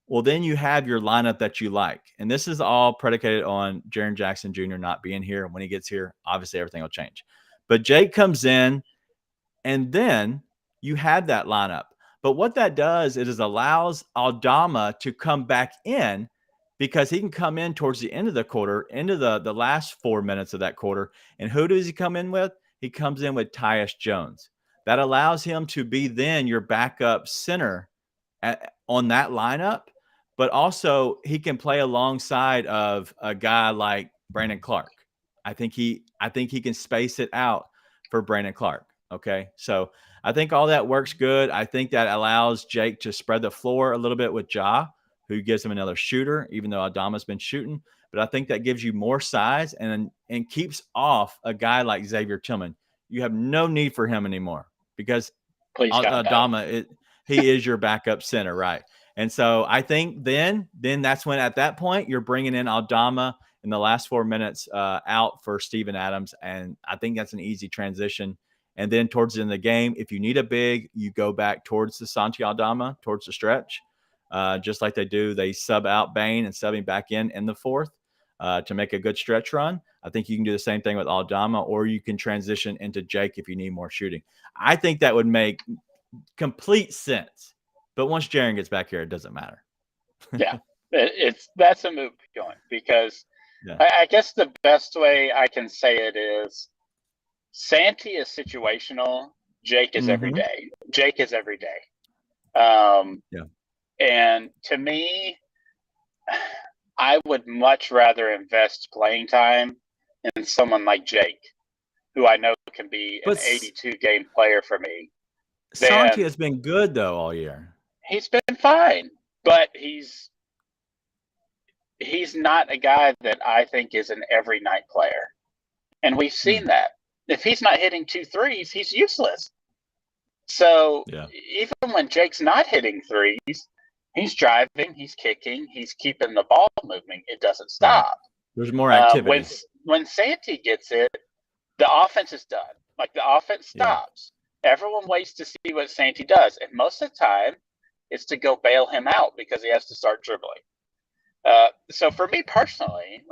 Well, then you have your lineup that you like. And this is all predicated on Jaren Jackson Jr. not being here. When he gets here, obviously everything will change. But Jake comes in, and then you have that lineup. But what that does is it allows Aldama to come back in, because he can come in towards the end of the quarter, into the last 4 minutes of that quarter. And who does he come in with? He comes in with Tyus Jones. That allows him to be then your backup center on that lineup. But also he can play alongside of a guy like Brandon Clark. I think he can space it out for Brandon Clark. Okay. So I think all that works good. I think that allows Jake to spread the floor a little bit with Ja, who gives him another shooter, even though Adama's been shooting. But I think that gives you more size and keeps off a guy like Xavier Tillman. You have no need for him anymore because Adama, he is your backup center, right? And so I think then that's when at that point you're bringing in Aldama in the last 4 minutes out for Steven Adams. And I think that's an easy transition. And then towards the end of the game, if you need a big, you go back towards the Santi Aldama, towards the stretch. Just like they do, they sub out Bain and sub him back in the fourth to make a good stretch run. I think you can do the same thing with Aldama, or you can transition into Jake if you need more shooting. I think that would make complete sense. But once Jaren gets back here, it doesn't matter. Yeah, that's a moot point because I guess the best way I can say it is Santi is situational. Jake is every day. Jake is every day. And to me, I would much rather invest playing time in someone like Jake, who I know can be an 82-game player for me. Santi has been good, though, all year. He's been fine, but he's not a guy that I think is an every-night player. And we've seen that. If he's not hitting 2 threes, he's useless. So even when Jake's not hitting threes, he's driving, he's kicking, he's keeping the ball moving. It doesn't stop. There's more activity. When Santi gets it, the offense is done. Like the offense stops. Everyone waits to see what Santi does. And most of the time, it's to go bail him out because he has to start dribbling. So for me personally,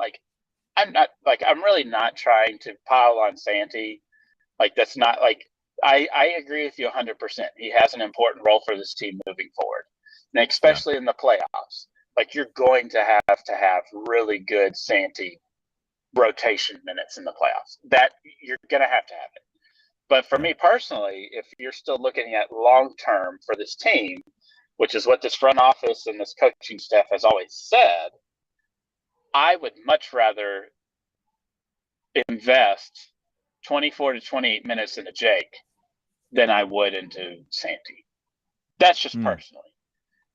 I'm really not trying to pile on Santi. Like that's not like I agree with you 100%. He has an important role for this team moving forward. And especially in the playoffs, like you're going to have really good Santi rotation minutes in the playoffs. That you're going to have it. But for me personally, if you're still looking at long term for this team, which is what this front office and this coaching staff has always said, I would much rather invest 24 to 28 minutes into Jake than I would into Santi. That's just personally.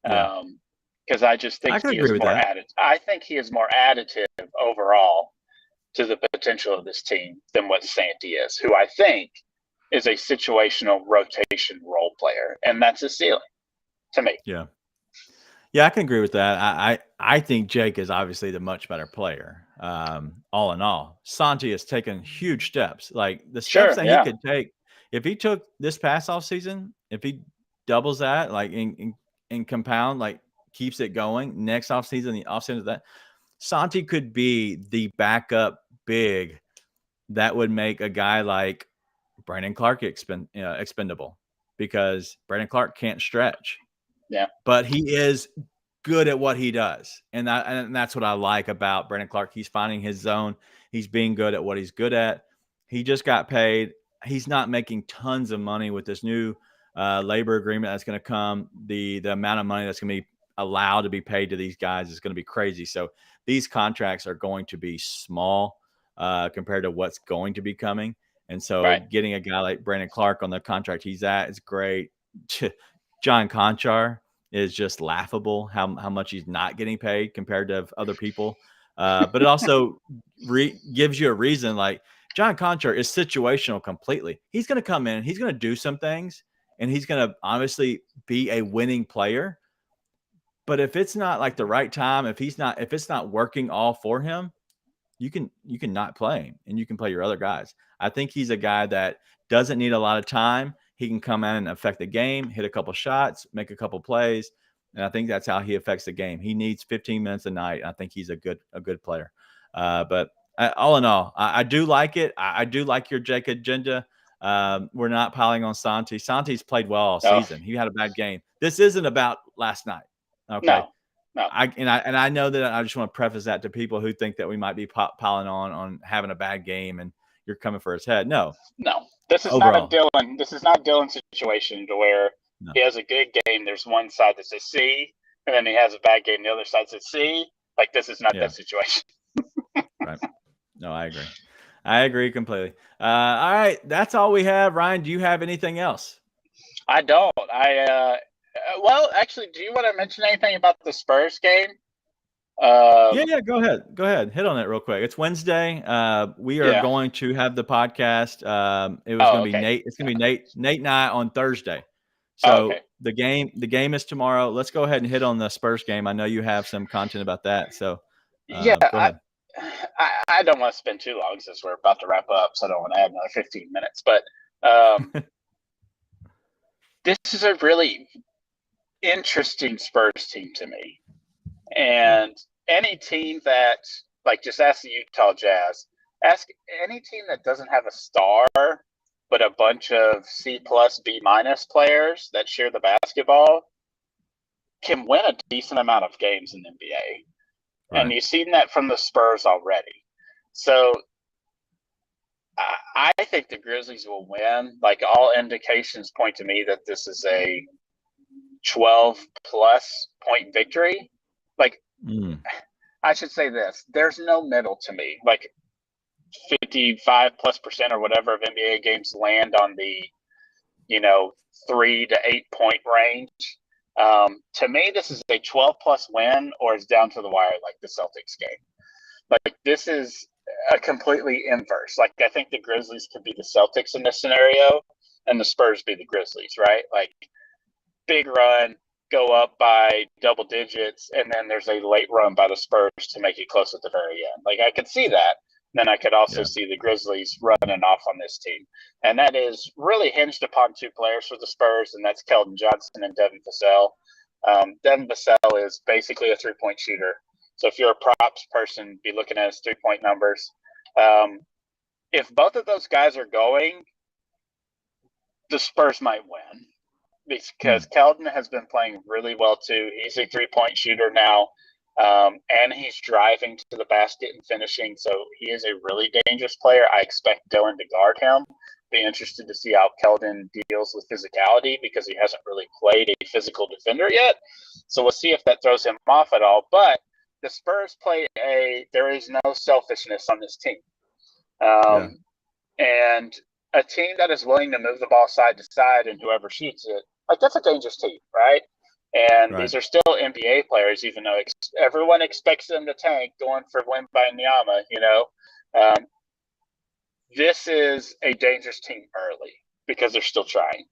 Because I just think he is more additive. I think he is more additive overall to the potential of this team than what Santi is, who I think is a situational rotation role player, and that's his ceiling to me. Yeah, I can agree with that. I think Jake is obviously the much better player. All in all, Santi has taken huge steps. Like the steps that he could take, if he took this past off season, if he doubles that, like in compound, like keeps it going next off season, the off season of that, Santi could be the backup big that would make a guy like Brandon Clark expendable, because Brandon Clark can't stretch. Yeah. But he is good at what he does. And that's what I like about Brandon Clark. He's finding his zone. He's being good at what he's good at. He just got paid. He's not making tons of money with this new labor agreement that's going to come. The amount of money that's going to be allowed to be paid to these guys is going to be crazy. So these contracts are going to be small compared to what's going to be coming. And so getting a guy like Brandon Clark on the contract he's at is great. John Conchar is just laughable how much he's not getting paid compared to other people. But it also gives you a reason. Like, John Conchar is situational completely. He's going to come in, he's going to do some things, and he's going to obviously be a winning player. But if it's not like the right time, if it's not working all for him, you can not play him, and you can play your other guys. I think he's a guy that doesn't need a lot of time. He can come in and affect the game, hit a couple shots, make a couple plays, and I think that's how he affects the game. He needs 15 minutes a night. I think he's a good player. But all in all, I do like it. I do like your Jake agenda. We're not piling on Santi. Santi's played well all season. He had a bad game. This isn't about last night. Okay. No. I know that I just want to preface that to people who think that we might be piling on having a bad game and you're coming for his head. No. This is not a Dylan. This is not Dylan's situation to where he has a good game. There's one side that's a C, and then he has a bad game. The other side's a C. Like, this is not that situation. Right. No, I agree. I agree completely. All right, that's all we have. Ryan, do you have anything else? I don't. Well, actually, do you want to mention anything about the Spurs game? Yeah, go ahead. Hit on it real quick. It's Wednesday. We are going to have the podcast. It was going to be Nate. It's going to be Nate and I on Thursday. So the game is tomorrow. Let's go ahead and hit on the Spurs game. I know you have some content about that. So go ahead. I don't want to spend too long since we're about to wrap up, so I don't want to add another 15 minutes. But this is a really interesting Spurs team to me. And any team that, like, just ask the Utah Jazz, ask any team that doesn't have a star, but a bunch of C+, B- players that share the basketball, can win a decent amount of games in the NBA. Right. And you've seen that from the Spurs already. So I think the Grizzlies will win. Like, all indications point to me that this is a 12-plus point victory. Like, I should say this. There's no middle to me. Like, 55+% or whatever of NBA games land on the, 3 to 8 point range. To me, this is a 12-plus win, or it's down to the wire like the Celtics game. Like, this is a completely inverse. Like, I think the Grizzlies could be the Celtics in this scenario, and the Spurs be the Grizzlies, right? Like, big run, go up by double digits, and then there's a late run by the Spurs to make it close at the very end. Like, I could see that. Then I could also see the Grizzlies running off on this team. And that is really hinged upon two players for the Spurs, and that's Keldon Johnson and Devin Vassell. Devin Vassell is basically a three-point shooter. So if you're a props person, be looking at his three-point numbers. If both of those guys are going, the Spurs might win. Because Keldon has been playing really well too. He's a three-point shooter now, and he's driving to the basket and finishing. So he is a really dangerous player. I expect Dylan to guard him. Be interested to see how Keldon deals with physicality, because he hasn't really played a physical defender yet. So we'll see if that throws him off at all. But the Spurs there is no selfishness on this team. And a team that is willing to move the ball side to side and whoever shoots it, like, that's a dangerous team, right? And these are still NBA players, even though everyone expects them to tank going for Wembanyama, this is a dangerous team early because they're still trying.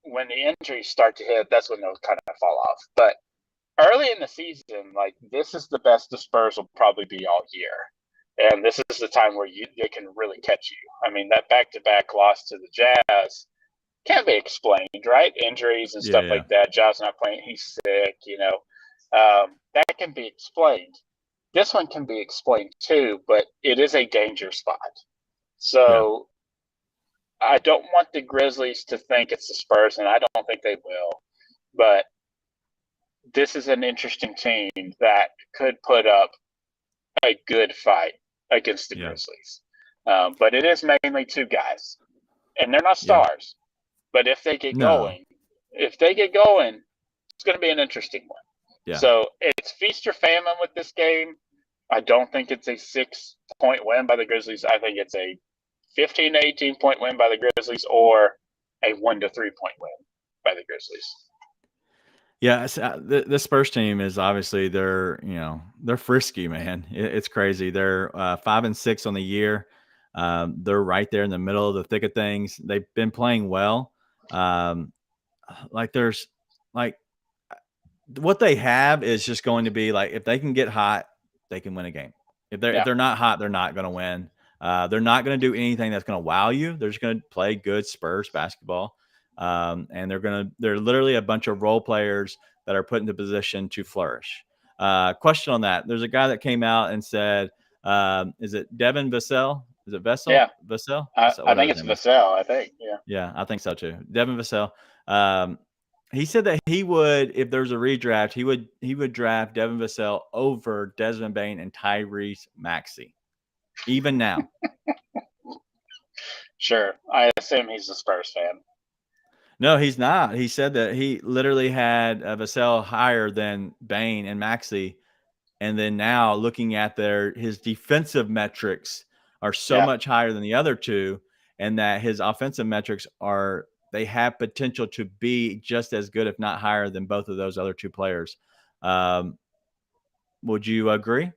When the injuries start to hit, that's when they'll kind of fall off. But early in the season, like, this is the best the Spurs will probably be all year. And this is the time where they can really catch you. I mean, that back-to-back loss to the Jazz can't be explained, right? Injuries and stuff like that. Jazz not playing, he's sick, that can be explained. This one can be explained too, but it is a danger spot. So I don't want the Grizzlies to think it's the Spurs, and I don't think they will. But this is an interesting team that could put up a good fight against the Grizzlies. But it is mainly two guys, and they're not stars. But if they get going, it's going to be an interesting one. Yeah. So it's feast or famine with this game. I don't think it's a 6-point win by the Grizzlies. I think it's a 15 to 18-point win by the Grizzlies, or a 1 to 3-point win by the Grizzlies. Yeah, the Spurs team is obviously they're frisky, man. It's crazy. They're 5-6 on the year. They're right there in the middle of the thick of things. They've been playing well. What they have is just going to be like, if they can get hot, they can win a game. If they're not hot, they're not going to win. They're not going to do anything that's going to wow you. They're just going to play good Spurs basketball. And they're literally a bunch of role players that are put into position to flourish. Question on that. There's a guy that came out and said, is it Devin Vassell? Is it Vassell? Yeah. Vassell? I think it's Vassell, I think. Yeah. Yeah, I think so too. Devin Vassell. He said that he would, if there's a redraft, he would draft Devin Vassell over Desmond Bane and Tyrese Maxey. Even now. Sure. I assume he's a Spurs fan. No, he's not. He said that he literally had Vassell higher than Bane and Maxey. And then now looking at his defensive metrics are so much higher than the other two, and that his offensive metrics they have potential to be just as good, if not higher, than both of those other two players. Would you agree?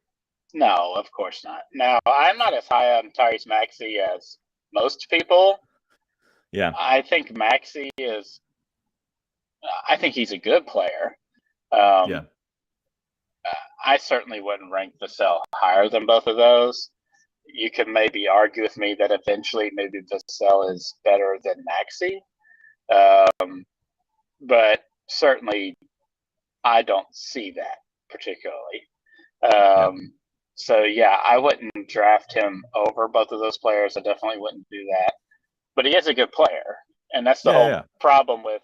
No, of course not. No, I'm not as high on Tyrese Maxey as most people. Yeah. I think Maxey I think he's a good player. I certainly wouldn't rank Vassell higher than both of those. You could maybe argue with me that eventually maybe Vassell is better than Maxey. But certainly I don't see that particularly. So, I wouldn't draft him over both of those players. I definitely wouldn't do that. But he is a good player. And that's the whole problem with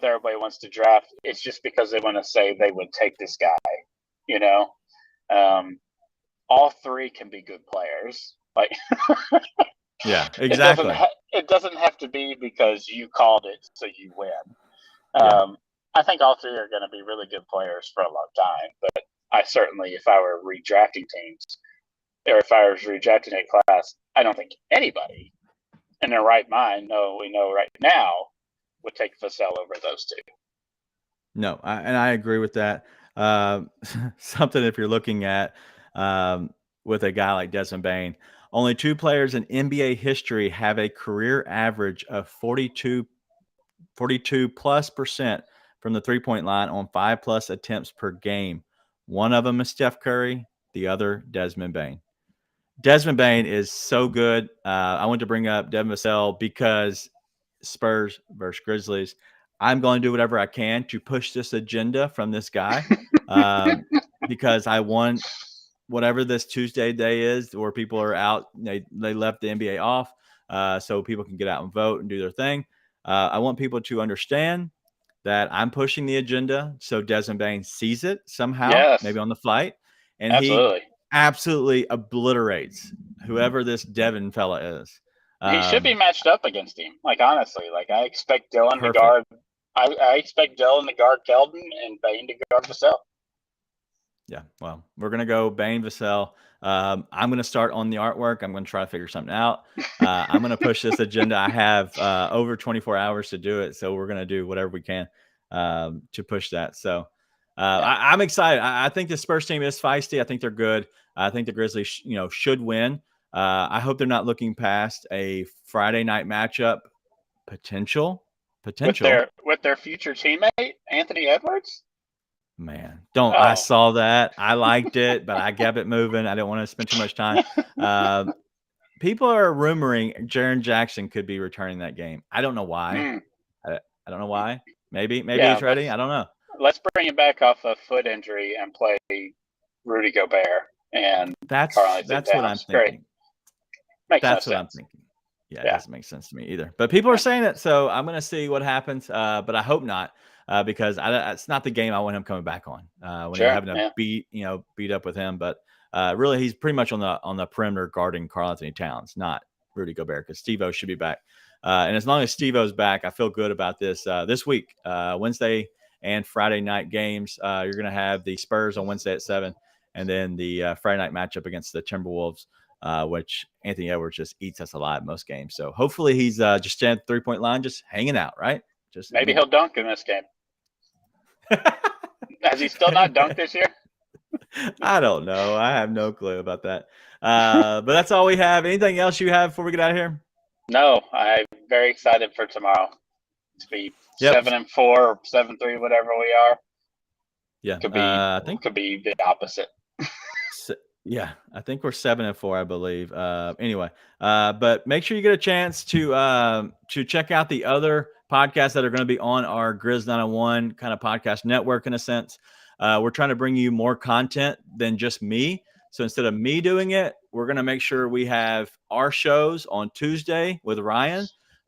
everybody wants to draft. It's just because they want to say they would take this guy, all three can be good players. Like, yeah, exactly. It doesn't have to be because you called it so you win. I think all three are going to be really good players for a long time. But I certainly, if I were redrafting teams, or if I was redrafting a class, I don't think anybody in their right mind, we know right now, would take Vassell over those two. No, I agree with that. Something if you're looking at with a guy like Desmond Bane, only two players in NBA history have a career average of 42% from the 3-point line on 5+ attempts per game. One of them is Steph Curry, the other Desmond Bane. Desmond Bane is so good. I want to bring up Devin Vassell because Spurs versus Grizzlies. I'm going to do whatever I can to push this agenda from this guy because I want whatever this Tuesday day is where people are out. They left the NBA off so people can get out and vote and do their thing. I want people to understand that I'm pushing the agenda so Desmond Bane sees it somehow, maybe on the flight. And he absolutely obliterates whoever this Devin fella is. He should be matched up against him. Like, honestly, I expect Dylan to guard. I expect Dylan to guard Keldon and Bane to guard Vassell. Yeah, well, we're going to go Bane, Vassell. I'm going to start on the artwork. I'm going to try to figure something out. I'm going to push this agenda. I have over 24 hours to do it, so we're going to do whatever we can to push that. So I'm excited. I think the Spurs team is feisty. I think they're good. I think the Grizzlies, should win. I hope they're not looking past a Friday night matchup potential with their future teammate Anthony Edwards. Man, don't. Oh. I saw that. I liked it, but I kept it moving. I didn't want to spend too much time. People are rumoring Jaren Jackson could be returning that game. I don't know why. I don't know why. Maybe he's ready. I don't know. Let's bring him back off a foot injury and play Rudy Gobert and That's what I'm thinking. That's what I'm thinking. Yeah, it doesn't make sense to me either. But people are saying it, so I'm going to see what happens. But I hope not, because it's not the game I want him coming back on. When you're having to beat up with him. But really, he's pretty much on the perimeter guarding Karl-Anthony Towns, not Rudy Gobert, because Steve-O should be back. And as long as Steve-O's back, I feel good about this week. Wednesday and Friday night games. You're going to have the Spurs on Wednesday at 7, and then the Friday night matchup against the Timberwolves, which Anthony Edwards just eats us alive most games. So hopefully he's just standing at the 3-point line, just hanging out, right? Maybe he'll dunk in this game. Has he still not dunked this year? I don't know. I have no clue about that. But that's all we have. Anything else you have before we get out of here? No, I'm very excited for tomorrow to be 7-4 or 7-3, whatever we are. Yeah, I think could be the opposite. Yeah, I think we're 7-4, I believe. Anyway, but make sure you get a chance to check out the other podcasts that are going to be on our Grizz 901 kind of podcast network in a sense. We're trying to bring you more content than just me. So instead of me doing it, we're going to make sure we have our shows on Tuesday with Ryan,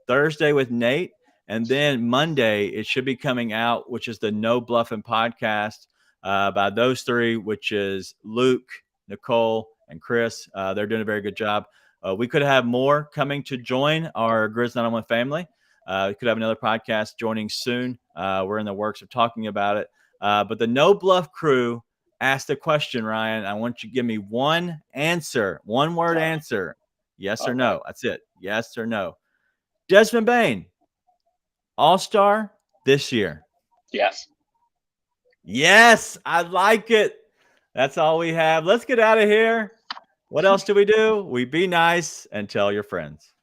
Thursday with Nate, and then Monday it should be coming out, which is the No Bluffing podcast by those three, which is Luke, Nicole, and Chris. They're doing a very good job. We could have more coming to join our Grizz 901 family. We could have another podcast joining soon. We're in the works of talking about it. But the No Bluff crew asked a question, Ryan. I want you to give me one answer, one word answer. Yes or no. That's it. Yes or no. Desmond Bane, All-Star this year. Yes. Yes, I like it. That's all we have. Let's get out of here. What else do? We be nice and tell your friends.